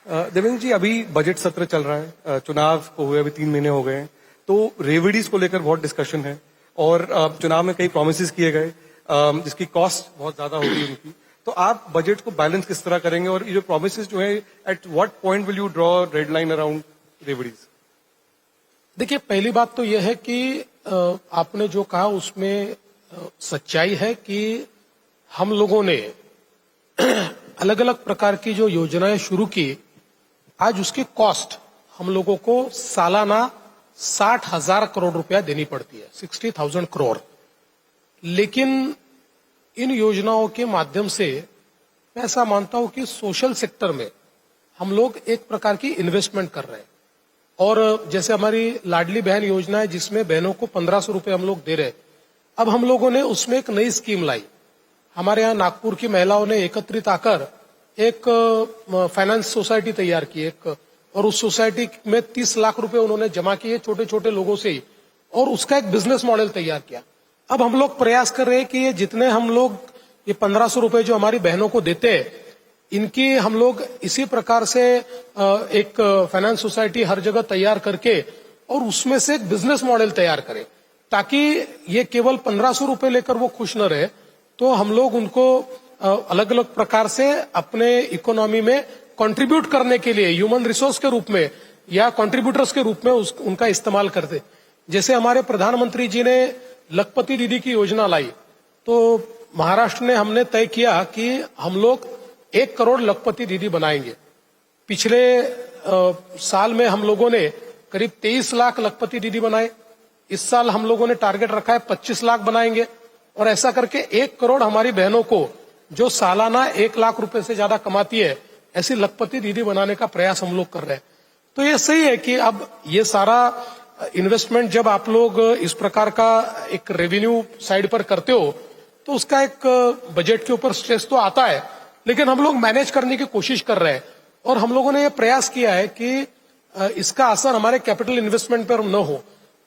देवेंद्र जी, अभी बजट सत्र चल रहा है, चुनाव को हुए अभी 3 महीने हो गए हैं, तो रेवडीज को लेकर बहुत डिस्कशन है और चुनाव में कई प्रोमिस किए गए जिसकी कॉस्ट बहुत ज्यादा होगी उनकी। तो आप बजट को बैलेंस किस तरह करेंगे और ये जो प्रोमिस जो है, at what point will you draw red line around revdis? देखिए, पहली बात तो यह है कि आपने जो कहा उसमें सच्चाई है कि हम लोगों ने अलग अलग प्रकार की जो योजनाएं शुरू की, आज उसकी कॉस्ट हम लोगों को सालाना 60,000 करोड़ रुपया देनी पड़ती है, 60,000 करोड़। लेकिन इन योजनाओं के माध्यम से मैं ऐसा मानता हूं कि सोशल सेक्टर में हम लोग एक प्रकार की इन्वेस्टमेंट कर रहे हैं। और जैसे हमारी लाडली बहन योजना है जिसमें बहनों को 1,500 रुपए हम लोग दे रहे हैं, अब हम लोगों ने उसमें एक नई स्कीम लाई। हमारे यहाँ नागपुर की महिलाओं ने एकत्रित आकर एक फाइनेंस सोसाइटी तैयार की और उस सोसाइटी में 30 लाख रुपए उन्होंने जमा किए छोटे छोटे लोगों से ही, और उसका एक बिजनेस मॉडल तैयार किया। अब हम लोग प्रयास कर रहे हैं कि ये जितने हम लोग ये 1,500 रुपए जो हमारी बहनों को देते हैं, इनकी हम लोग इसी प्रकार से एक फाइनेंस सोसाइटी हर जगह तैयार करके और उसमें से एक बिजनेस मॉडल तैयार करें, ताकि ये केवल 1,500 रुपए लेकर वो खुश न रहे। तो हम लोग उनको अलग अलग प्रकार से अपने इकोनॉमी में कंट्रीब्यूट करने के लिए ह्यूमन रिसोर्स के रूप में या कंट्रीब्यूटर्स के रूप में उनका इस्तेमाल करते। जैसे हमारे प्रधानमंत्री जी ने लखपति दीदी की योजना लाई, तो महाराष्ट्र ने हमने तय किया कि हम लोग 1 करोड़ लखपति दीदी बनाएंगे। पिछले साल में हम लोगों ने करीब 23 लाख लखपति दीदी बनाए। इस साल हम लोगों ने टारगेट रखा है 25 लाख बनाएंगे, और ऐसा करके 1 करोड़ हमारी बहनों को जो सालाना 1 लाख रुपए से ज्यादा कमाती है, ऐसी लखपति दीदी बनाने का प्रयास हम लोग कर रहे हैं। तो ये सही है कि अब ये सारा इन्वेस्टमेंट जब आप लोग इस प्रकार का एक रेवेन्यू साइड पर करते हो, तो उसका एक बजट के ऊपर स्ट्रेस तो आता है, लेकिन हम लोग मैनेज करने की कोशिश कर रहे हैं। और हम लोगों ने ये प्रयास किया है कि इसका असर हमारे कैपिटल इन्वेस्टमेंट पर न हो।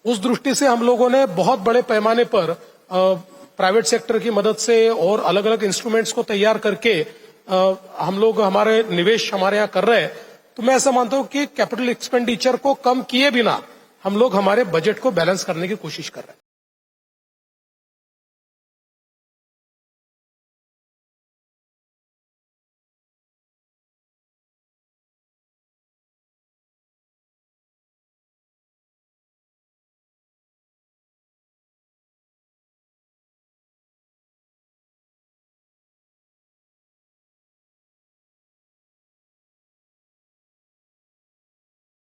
उस दृष्टि से हम लोगों ने बहुत बड़े पैमाने पर प्राइवेट सेक्टर की मदद से और अलग अलग इंस्ट्रूमेंट्स को तैयार करके हम लोग हमारे निवेश हमारे यहाँ कर रहे हैं। तो मैं ऐसा मानता हूं कि कैपिटल एक्सपेंडिचर को कम किए बिना हम लोग हमारे बजट को बैलेंस करने की कोशिश कर रहे हैं।